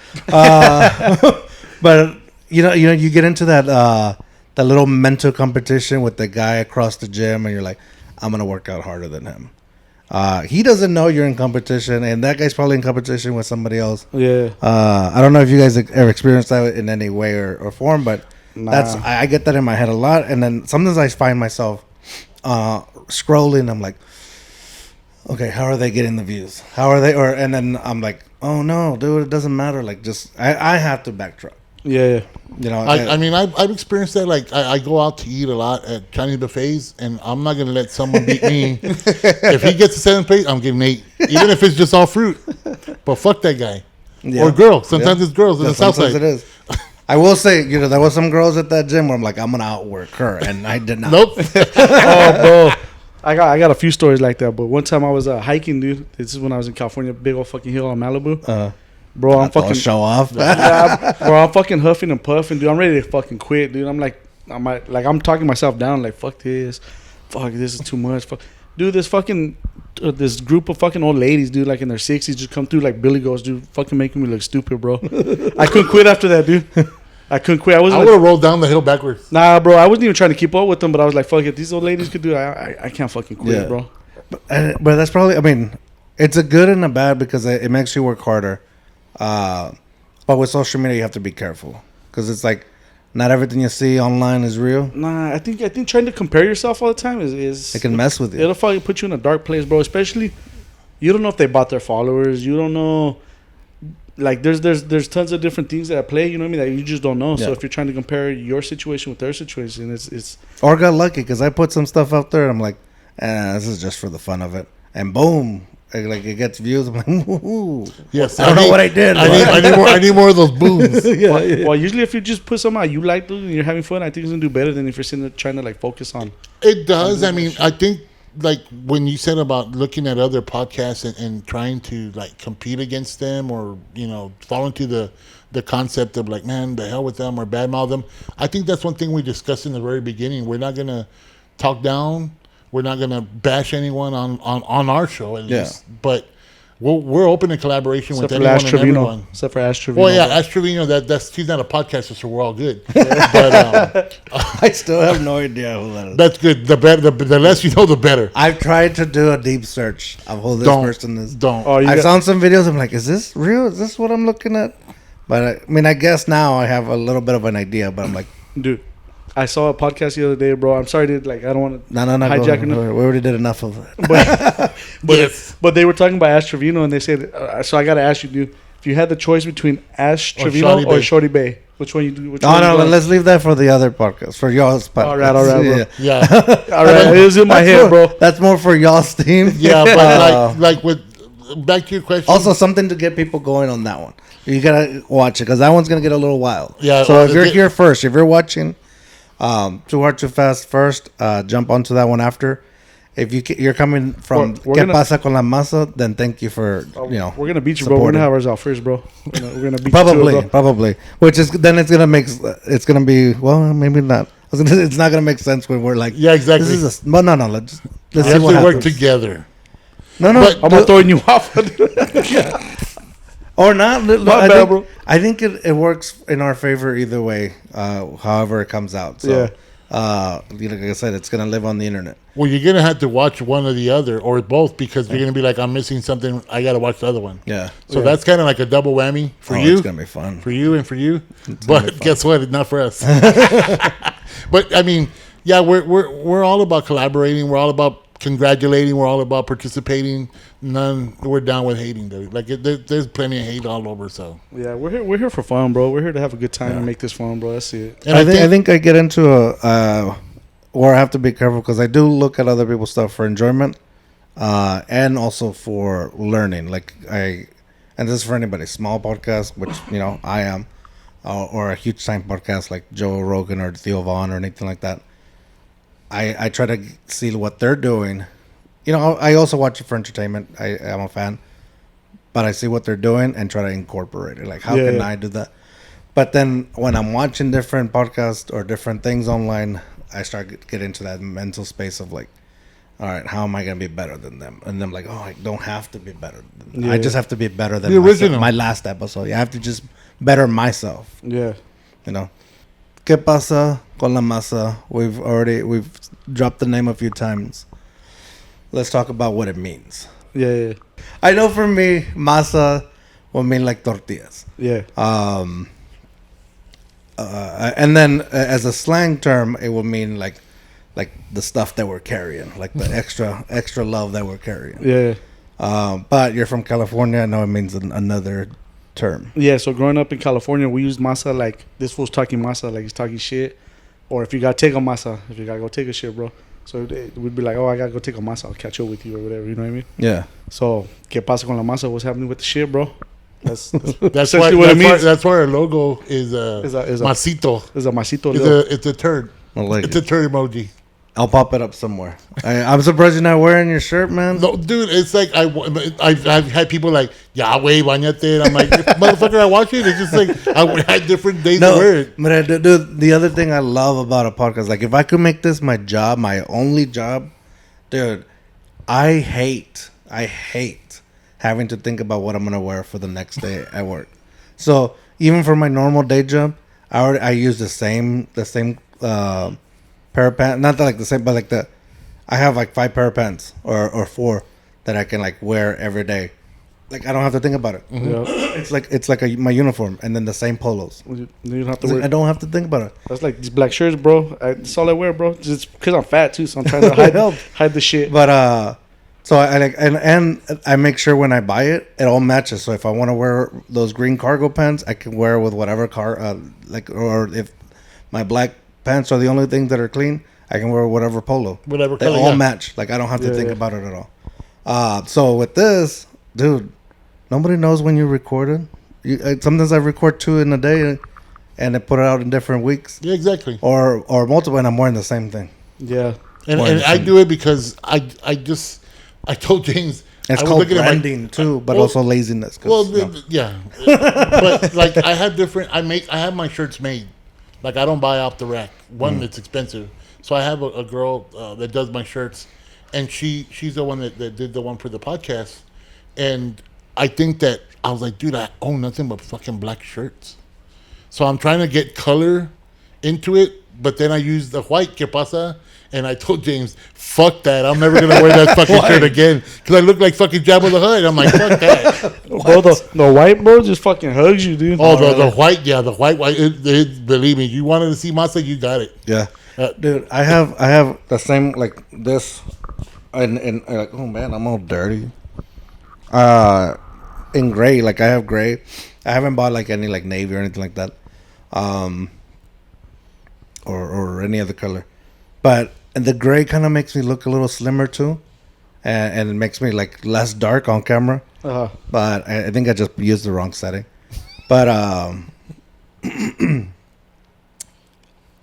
But, you get into that little mental competition with the guy across the gym and you're like, I'm going to work out harder than him. He doesn't know you're in competition and that guy's probably in competition with somebody else. Yeah. I don't know if you guys ever experienced that in any way or form, but I get that in my head a lot. And then sometimes I find myself scrolling. I'm like, okay, how are they getting the views? How are they? And then I'm like, oh no, dude, it doesn't matter. Like, just I have to backtrack.
Yeah.
I mean, I've experienced that. Like, I go out to eat a lot at Chinese buffets, and I'm not gonna let someone beat me. If he gets a 7th place, I'm giving 8, even if it's just all fruit. But fuck that guy or girl. Sometimes it's girls in the South Side.
It is. I will say, there was some girls at that gym where I'm like, I'm gonna outwork her, and I did not.
Nope.
Oh, bro. I got a few stories like that, but one time I was hiking, dude. This is when I was in California, big old fucking hill on Malibu. Bro, I'm fucking
show off.
Bro, I'm fucking huffing and puffing, dude. I'm ready to fucking quit, dude. I'm talking myself down, like fuck this is too much. Fuck, dude. This fucking this group of fucking old ladies, dude, like in their 60s, just come through like Billy Ghosts, dude, fucking making me look stupid, bro. I couldn't quit after that, dude. I couldn't quit. I would
have rolled down the hill backwards.
Nah, bro. I wasn't even trying to keep up with them, but I was like, fuck it. These old ladies could do it. I can't fucking quit, bro.
But that's probably, I mean, it's a good and a bad because it makes you work harder. But with social media, you have to be careful because it's like not everything you see online is real.
Nah, I think trying to compare yourself all the time is
it can mess with you.
It'll fucking put you in a dark place, bro. Especially, you don't know if they bought their followers. You don't know. Like there's tons of different things that play, you know what I mean, that you just don't know. Yeah. So if you're trying to compare your situation with their situation, it's
or got lucky because I put some stuff out there and I'm like, this is just for the fun of it, and boom, like it gets views. I'm like, woohoo.
Yes,
I don't know what I did.
I need more of those booms.
Well, usually if you just put something out you like, dude, and you're having fun, I think it's gonna do better than if you're sitting there trying to like focus on.
It does. I mean, I think. Like when you said about looking at other podcasts and trying to like compete against them or, fall into the concept of like, man, the hell with them or badmouth them. I think that's one thing we discussed in the very beginning. We're not going to talk down. We're not going to bash anyone on our show at least. But we're open to collaboration with anyone and everyone.
Except for Ash Trevino.
Well, yeah, Ash Trevino, he's not a podcaster, so we're all good. But
I still have no idea who that is.
That's good. The less you know, the better.
I've tried to do a deep search of who this person is.
Don't.
I found some videos. I'm like, is this real? Is this what I'm looking at? But I guess now I have a little bit of an idea. But I'm like,
dude. I saw a podcast the other day, bro. I'm sorry, dude. Like, I don't want to
hijack it. We already did enough of it.
But they were talking about Ash Trevino, and they said, so I got to ask you, dude, If you had the choice between Ash
Or
Trevino
Shorty
or
Bay.
Shorty Bay, which one you do? Which
No,
one
no,
you going?
let's leave that for the other podcast, for y'all's podcast.
All right, bro.
Yeah.
All right, it was in my head, bro.
That's more for y'all's team.
Yeah, but like with back to your question.
Also, something to get people going on that one. You gotta watch it because that one's gonna get a little wild.
Yeah,
So
well,
if you're here first, if you're watching, Too Hard Too Fast first, jump onto that one after. If you're coming from
We're
¿Qué
gonna-
pasa con la masa? Then thank you for
We're gonna beat you, bro. We're gonna
supporting.
have ours out first, bro. We're gonna beat
Probably,
you to it, bro.
probably. Which is then it's gonna be well, maybe not. It's not gonna make sense when we're like,
Yeah, exactly.
This is no. Let's
we
see
have
what
to work
happens.
together.
No,
But-
I'm not throwing you off.
or not.
My bad, bro.
I think it works in our favor either way. However it comes out. So, like I said, it's gonna live on the internet.
Well, you're gonna have to watch one or the other, or both, because you're gonna be like, I'm missing something. I gotta watch the other one.
Yeah.
So that's kind of like a double whammy for
Oh,
you,
it's gonna be fun.
for you, and for you.
gonna be
But
fun.
guess what? Not for us. But I mean, yeah, we're all about collaborating. We're all about congratulating. We're all about participating. We're down with hating, dude. Like there's plenty of hate all over. So
Yeah, we're here for fun, bro. We're here to have a good time and make this fun, bro. That's it.
and
I think I get into where I have to be careful because I do look at other people's stuff for enjoyment, and also for learning. And this is for anybody, small podcast, which I am, or a huge time podcast like Joe Rogan or Theo Vaughn or anything like that. I try to see what they're doing. I also watch it for entertainment. I'm a fan, but I see what they're doing and try to incorporate it. Like, how can I do that? But then when I'm watching different podcasts or different things online, I start to get into that mental space of like, all right, how am I going to be better than them? And I'm like, oh, I don't have to be better than them. I just have to be better than
The original.
my last episode. I have to just better myself.
Yeah.
¿Qué pasa con la masa? We've dropped the name a few times. Let's talk about what it means.
Yeah.
I know for me, masa will mean like tortillas.
Yeah.
And then as a slang term, it will mean like the stuff that we're carrying, like the extra love that we're carrying.
Yeah.
But you're from California, I know it means another term.
Yeah, so growing up in California, we used masa like this fool's talking masa, like he's talking shit. Or if you gotta take a masa, if you gotta go take a shit, bro. So we'd be like, oh, I gotta go take a masa, I'll catch up with you or whatever, you know what I mean?
Yeah.
So, ¿qué pasa con la masa? What's happening with the shit, bro? That's
Essentially
what it means.
That's why our logo is
Is a-
masito.
It's a masito. little-
It's a turd.
I like
It's
it.
a turd emoji.
I'll pop it up somewhere. I'm surprised you're not wearing your shirt, man.
No, dude, it's like I've had people like, Yahweh, bañate. And I'm like, motherfucker, I watch it. It's just like I had different days to wear it.
But dude, the other thing I love about a podcast, like if I could make this my job, my only job, dude, I hate having to think about what I'm gonna wear for the next day at work. So even for my normal day job, I use the same pair of pants. Not that like the same, but like I have like 5 pair of pants or 4 that I can like wear every day. Like I don't have to think about it.
Yeah.
It's like my uniform, and then the same polos.
You don't have to
It's like,
wear.
I don't have to think about it.
That's like these black shirts, bro. That's all I wear, bro. Just because I'm fat too, so I'm trying to hide the shit.
But so I like and I make sure when I buy it, it all matches. So if I want to wear those green cargo pants, I can wear with whatever or if my black pants are the only things that are clean, I can wear whatever polo.
Whatever
They
color,
all
yeah.
match. Like I don't have to
Yeah,
think
yeah.
about it at all. So with this, dude, nobody knows when you recorded. Sometimes I record 2 in a day, and I put it out in different weeks,
Yeah, exactly.
or multiple, and I'm wearing the same thing.
Yeah.
And
Well,
I do it because I told James.
It's
I was
called
looking at my-
branding too, but
Well-
also laziness.
Well, yeah, but like I have different. I have my shirts made. Like I don't buy off the rack. One, it's expensive. So I have a girl that does my shirts, and she's the one that did the one for the podcast. And I think that I was like, dude, I own nothing but fucking black shirts. So I'm trying to get color into it, but then I use the white que pasa. And I told James, fuck that. I'm never going to wear that fucking shirt again. Because I look like fucking Jabba the Hutt. I'm like, fuck that.
Bro, the white bro just fucking hugs you, dude.
Oh, the white, yeah, the white. Believe me, you wanted to see Masa, you got it.
Yeah, dude, I have the same like this, and like, oh man, I'm all dirty. in gray. Like I have gray. I haven't bought like any like navy or anything like that, or any other color. But and the gray kind of makes me look a little slimmer too, and it makes me like less dark on camera. But I think I just used the wrong setting. But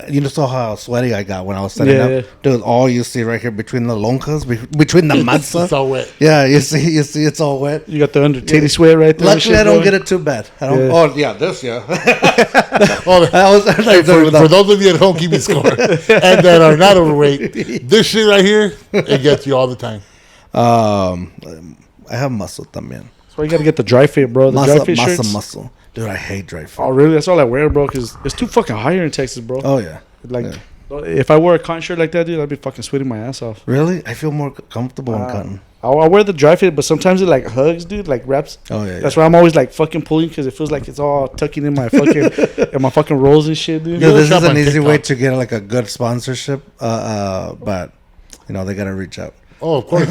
you know, saw how sweaty I got when I was setting up. Dude, all you see right here between the lonjas, between the masa.
It's all wet.
Yeah, you see, it's all wet.
You got the under titty sweat right there.
Luckily, I don't get it too bad. I don't.
Yeah.
Oh yeah, this yeah.
For those of you at home keeping score and that are not overweight, this shit right here, it gets you all the time.
I have muscle también.
That's why you gotta get the dry fit, bro. The dry fit shirts.
Muscle. Dude, I hate dry fit.
Oh, really? That's all I wear, bro, because it's too fucking hot here in Texas, bro.
Oh, yeah.
Like, if I wore a cotton shirt like that, dude, I'd be fucking sweating my ass off.
Really? I feel more comfortable in cotton.
I wear the dry fit, but sometimes it, like, hugs, dude, like, wraps.
Oh, yeah.
That's why I'm always, like, fucking pulling, because it feels like it's all tucking in my fucking in my fucking rolls and shit, dude.
Yeah, this is an easy way to get, like, a good sponsorship, but, you know, they got to reach out.
Oh, of course.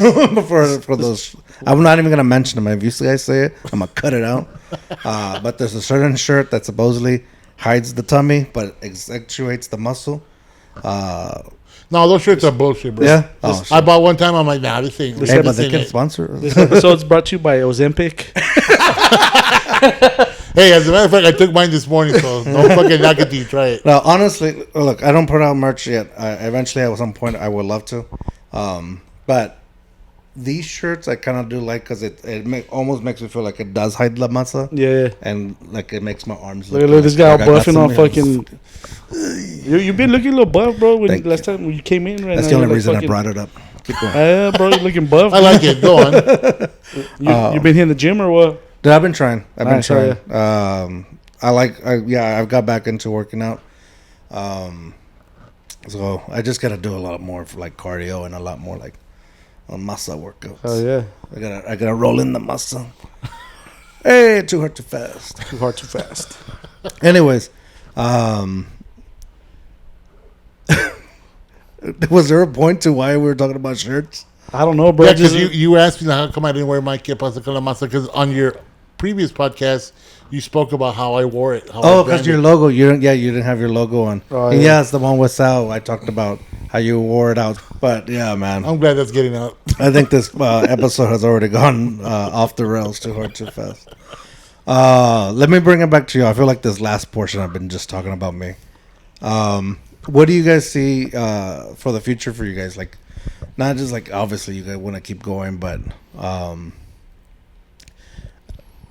for those. I'm not even going to mention them. If you guys say it, I'm going to cut it out. But there's a certain shirt that supposedly hides the tummy, but accentuates the muscle.
No, those shirts are bullshit, bro.
Yeah?
I bought one time. I'm like, nah, this ain't.
Hey, but they can sponsor.
This episode's brought to you by Ozempic.
Hey, as a matter of fact, I took mine this morning, so don't fucking knock it till you try it.
No, honestly, look, I don't put out merch yet. Eventually, at some point, I would love to. But these shirts I kind of do like because it almost makes me feel like it does hide la masa.
Yeah.
And like it makes my arms
look like this guy all buffing on fucking. You've been looking a little buff, bro. Last time when you came in, right?
That's
now,
the only reason
fucking,
I brought it up. Keep going.
Yeah, bro, you're looking buff.
I like it. Go on.
You been hitting the gym or what?
Dude, I've been trying. I've got back into working out. So I just gotta do a lot more for like cardio and a lot more like masa workouts.
Oh yeah.
I gotta roll in the masa. Hey, too hard, too fast.
Too hard, too fast.
Anyways, was there a point to why we were talking about shirts?
I don't know, bro.
Yeah, because you asked me how come I didn't wear my Pasa con la masa, because on your previous podcast you spoke about how I wore it.
Because your logo, you didn't have your logo on.
Oh,
and
yeah.
it's the one with Sal. I talked about how you wore it out. But yeah, man,
I'm glad that's getting out.
I think this episode has already gone off the rails too hard, too fast. Let me bring it back to you. I feel like this last portion I've been just talking about me. What do you guys see for the future for you guys? Like, not just like obviously you guys want to keep going, but I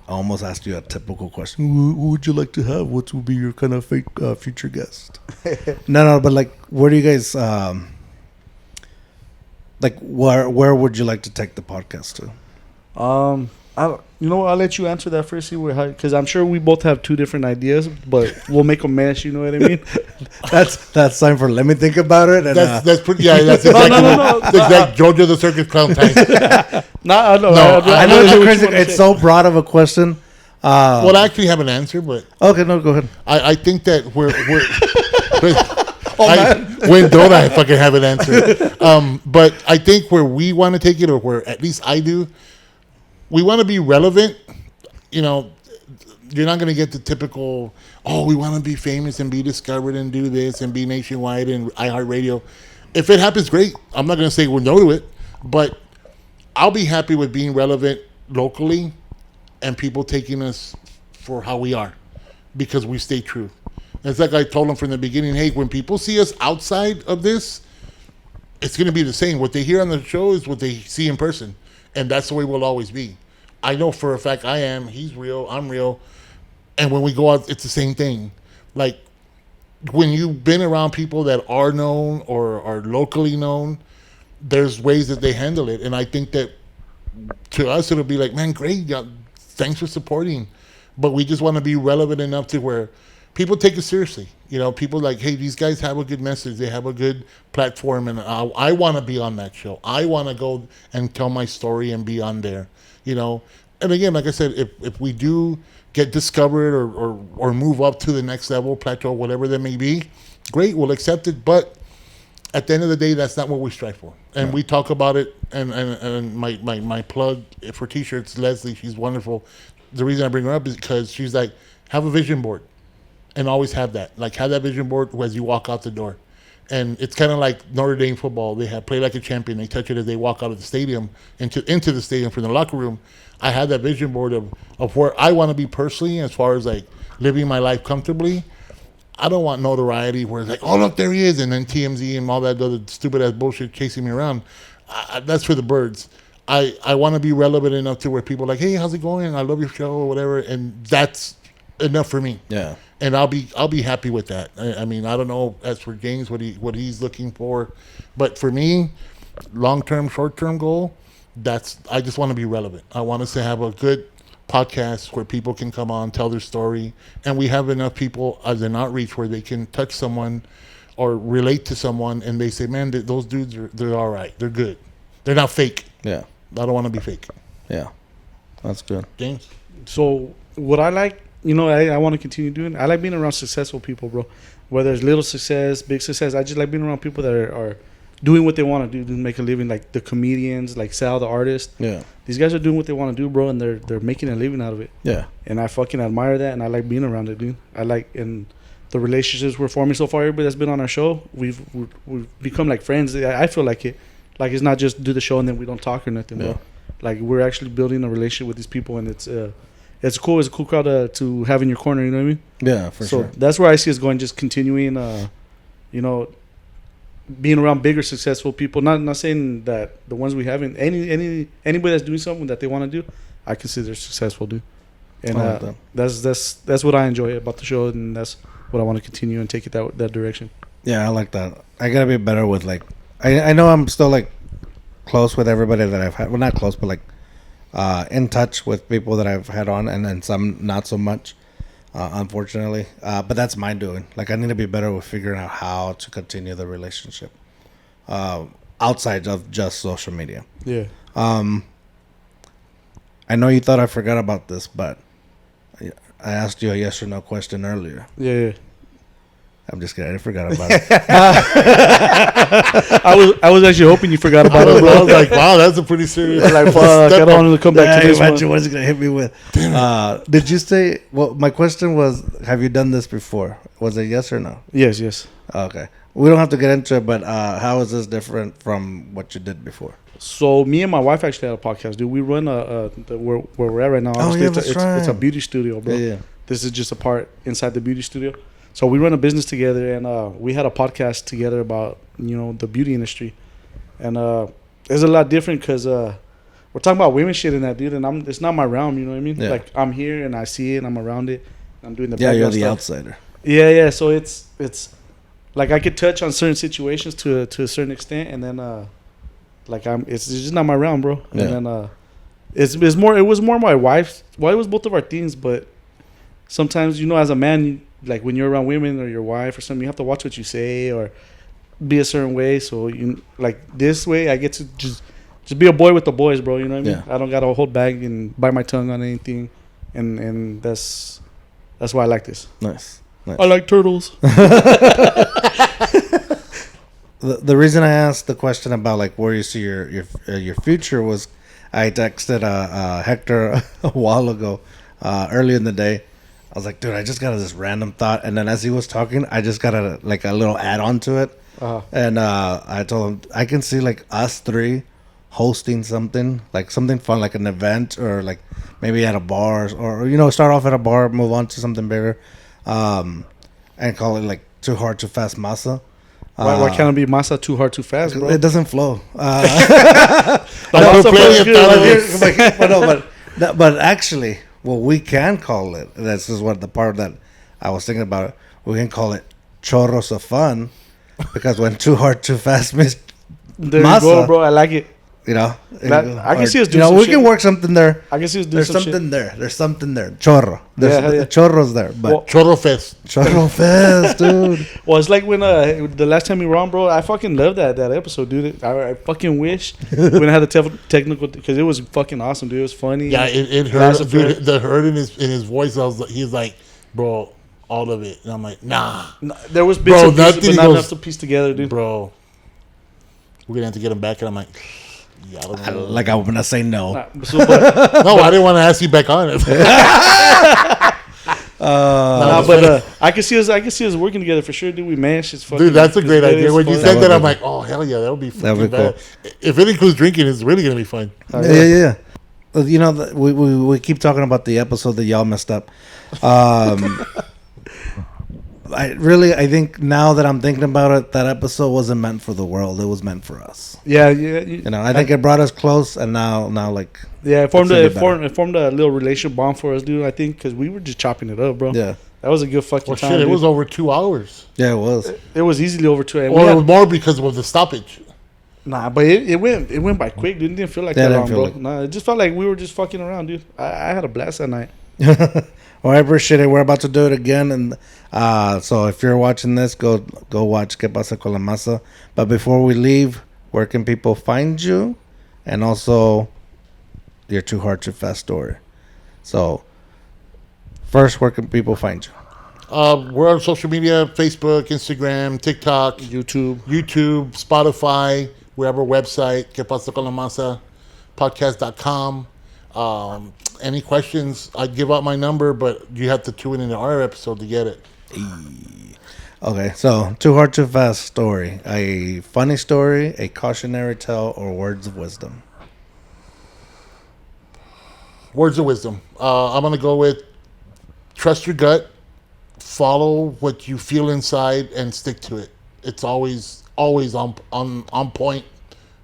almost asked you a typical question. Who would you like to have? What would be your kind of fake future guest? No, but like, where do you guys like? Where would you like to take the podcast to?
You know what? I'll let you answer that first. See where, because I'm sure we both have two different ideas, but we'll make a mess. You know what I mean?
that's time for let me think about it. And,
that's pretty. Yeah, that's exactly. That's exact Jojo the Circus Clown time.
I
know it's crazy. It's so broad of a question.
Well, I actually have an answer, but
okay, no, go ahead.
I think that we're when don't I fucking have an answer? But I think where we want to take it, or where at least I do, we want to be relevant. You know, you're not going to get the typical, we want to be famous and be discovered and do this and be nationwide and iHeartRadio. If it happens, great. I'm not going to say we'll no to it, but I'll be happy with being relevant locally and people taking us for how we are because we stay true. It's like I told them from the beginning, hey, when people see us outside of this, it's going to be the same. What they hear on the show is what they see in person. And that's the way we'll always be. I know for a fact I am. He's real. I'm real. And when we go out, it's the same thing. Like, when you've been around people that are known or are locally known, there's ways that they handle it. And I think that to us, it'll be like, man, great. Yeah, thanks for supporting. But we just want to be relevant enough to where people take it seriously. You know, people like, hey, these guys have a good message. They have a good platform. And I want to be on that show. I want to go and tell my story and be on there, you know. And again, like I said, if we do get discovered or move up to the next level, plateau, whatever that may be, great, we'll accept it. But at the end of the day, that's not what we strive for. And we talk about it. And my plug for T-shirts, Leslie, she's wonderful. The reason I bring her up is because she's like, have a vision board, and always have that. Like, have that vision board as you walk out the door. And it's kind of like Notre Dame football. They have play like a champion. They touch it as they walk out of the stadium into the stadium from the locker room. I have that vision board of where I want to be personally, as far as like living my life comfortably. I don't want notoriety where it's like, oh, look, there he is, and then TMZ and all that other stupid ass bullshit chasing me around. That's for the birds. I want to be relevant enough to where people are like, hey, how's it going? I love your show or whatever, and that's enough for me.
Yeah.
And I'll be happy with that. I mean, I don't know as for James what he's looking for, but for me, long term, short term goal, I just want to be relevant. I want us to have a good podcast where people can come on, tell their story, and we have enough people as an outreach where they can touch someone or relate to someone, and they say, man, those dudes they're all right, they're good, they're not fake.
Yeah.
I don't want to be fake.
Yeah. That's good.
James.
So what I like, I want to continue doing. I like being around successful people, bro. Whether it's little success, big success, I just like being around people that are doing what they want to do to make a living, like the comedians, like Sal, the artist.
Yeah.
These guys are doing what they want to do, bro, and they're making a living out of it.
Yeah.
And I fucking admire that, and I like being around it, dude. And the relationships we're forming so far, everybody that's been on our show, we've become like friends. I feel like it. Like, it's not just do the show and then we don't talk or nothing, bro. Like, we're actually building a relationship with these people, and it's cool. It's a cool crowd to have in your corner, you know what I mean?
Yeah, for sure.
So that's where I see us going, just continuing, being around bigger, successful people. Not saying that the ones we haven't, anybody that's doing something that they want to do, I consider successful, dude. And
like
that's what I enjoy about the show, and that's what I want to continue and take it that direction.
Yeah, I like that. I gotta be better with, like, I know I'm still like close with everybody that I've had. Well, not close, but like in touch with people that I've had on, and then some not so much, unfortunately. But that's my doing. Like, I need to be better with figuring out how to continue the relationship outside of just social media.
Yeah.
I know you thought I forgot about this, but I asked you a yes or no question earlier.
Yeah.
I'm just kidding. I forgot about it.
I was actually hoping you forgot about it, bro.
I was like, wow, that's a pretty serious.
Like, fuck, I don't want to come back to this one.
Imagine what it's gonna hit me with. Did you say? Well, my question was, have you done this before? Was it yes or no?
Yes.
Okay. We don't have to get into it, but how is this different from what you did before?
So me and my wife actually had a podcast, dude. We run where we're at right now. Obviously, it's a beauty studio, bro. Yeah. This is just a part inside the beauty studio. So we run a business together, and we had a podcast together about the beauty industry, and it's a lot different because we're talking about women shit in that, dude. And it's not my realm, you know what I mean? Yeah. Like, I'm here and I see it, and I'm around it. I'm doing the
you're the
stuff.
outsider.
Yeah. So it's like I could touch on certain situations to a certain extent, and then it's just not my realm, bro. And then it was more my wife's. Well, it was both of our things, but sometimes as a man, like when you're around women or your wife or something, you have to watch what you say or be a certain way. So like this way, I get to just be a boy with the boys, bro. You know what I mean? Yeah. I don't gotta hold back and bite my tongue on anything, and that's why I like this.
Nice.
I like turtles.
The reason I asked the question about like where you see your future was, I texted Hector a while ago, early in the day. I was like, dude, I just got this random thought, and then as he was talking, I just got a little add on to it, and I told him I can see like us three hosting something fun, like an event, or like maybe at a bar, or start off at a bar, move on to something bigger, and call it like Too Hard Too Fast Masa.
Why can't it be Masa Too Hard Too Fast, bro?
It doesn't flow. But actually, what we can call it, this is what the part that I was thinking about, we can call it Chorros of Fun, because when Too Hard Too Fast means
there
Masa,
you go, bro. I like it. I can see us doing some
we
shit.
Can work something there.
I can see us doing
There's
some
something
shit.
there. There's something there. Chorro. There's chorros there. But
Chorro Fest.
Chorro Fest, dude.
Well, it's like when the last time we were on, bro, I fucking loved that episode, dude. I fucking wish when I had the technical, because it was fucking awesome, dude. It was funny.
Yeah, it hurt. Dude, the hurt in his voice. He's like, bro, all of it. And I'm like, nah.
There was bits and pieces, but not enough to piece together, dude.
Bro. we're gonna have to get him back. And I'm like, yeah, I don't know.
Like I'm gonna say no.
No, I didn't want to ask you back on it.
I can see us working together for sure, dude. We managed. It's fucking,
Dude, that's a great idea. When you said that,
That
I'm
would
like, oh hell yeah, that would be fucking
That'd be
bad. If it includes drinking, it's really gonna be fun.
Yeah. You know, we keep talking about the episode that y'all messed up. I think now that I'm thinking about it, that episode wasn't meant for the world. It was meant for us.
Yeah.
You know, I think it brought us close, and now like
Yeah, it formed a little relationship bond for us, dude. I think because we were just chopping it up, bro.
yeah,
That was a good fucking
Well,
time.
shit, it
dude.
was over 2 hours.
yeah, it was.
It was easily over 2 hours.
Or it was more because of the stoppage.
Nah, but it went by quick, dude. It didn't feel like
Yeah,
that
it
long,
didn't
bro.
feel like-
Nah, it just felt like we were just fucking around, dude. I had a blast that night.
Well, I appreciate it. We're about to do it again, and so if you're watching this, go watch "Qué Pasa con la Masa." But before we leave, where can people find you, and also your Too Hard Too Fast story? So, first, where can people find you?
We're on social media: Facebook, Instagram, TikTok,
YouTube.
Spotify. We have our website, Que Pasa con la Masa, podcast.com. Any questions? I'd give out my number, but you have to tune into our episode to get it.
Okay, so Too Hard Too Fast story: a funny story, a cautionary tale, or words of wisdom.
Words of wisdom. I'm going to go with trust your gut, follow what you feel inside, and stick to it. It's always on point.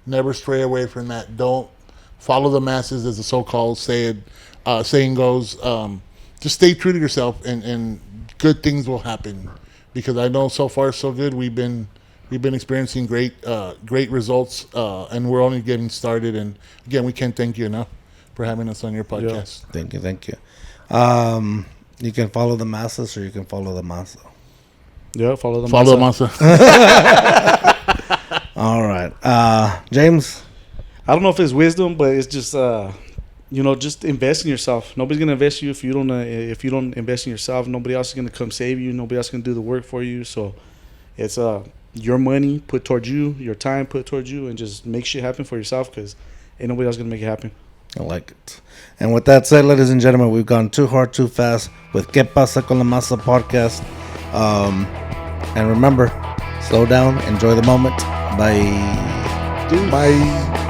Never stray away from that. Don't follow the masses, as the so-called saying goes. Just stay true to yourself, and good things will happen. Because I know so far so good. We've been experiencing great results, and we're only getting started. And again, we can't thank you enough for having us on your podcast.
Yeah. Thank you. You can follow the masses, or you can follow the masa.
Yeah, follow the
Masa.
All right, James.
I don't know if it's wisdom, but it's just just invest in yourself. Nobody's gonna invest in you if you don't invest in yourself. Nobody else is gonna come save you. Nobody else is gonna do the work for you. So it's your money put towards you, your time put towards you, and just make shit happen for yourself, because ain't nobody else gonna make it happen.
I like it. And with that said, ladies and gentlemen, we've gone Too Hard Too Fast with Que Pasa con la Masa podcast. And remember, slow down, enjoy the moment. Bye.
Bye.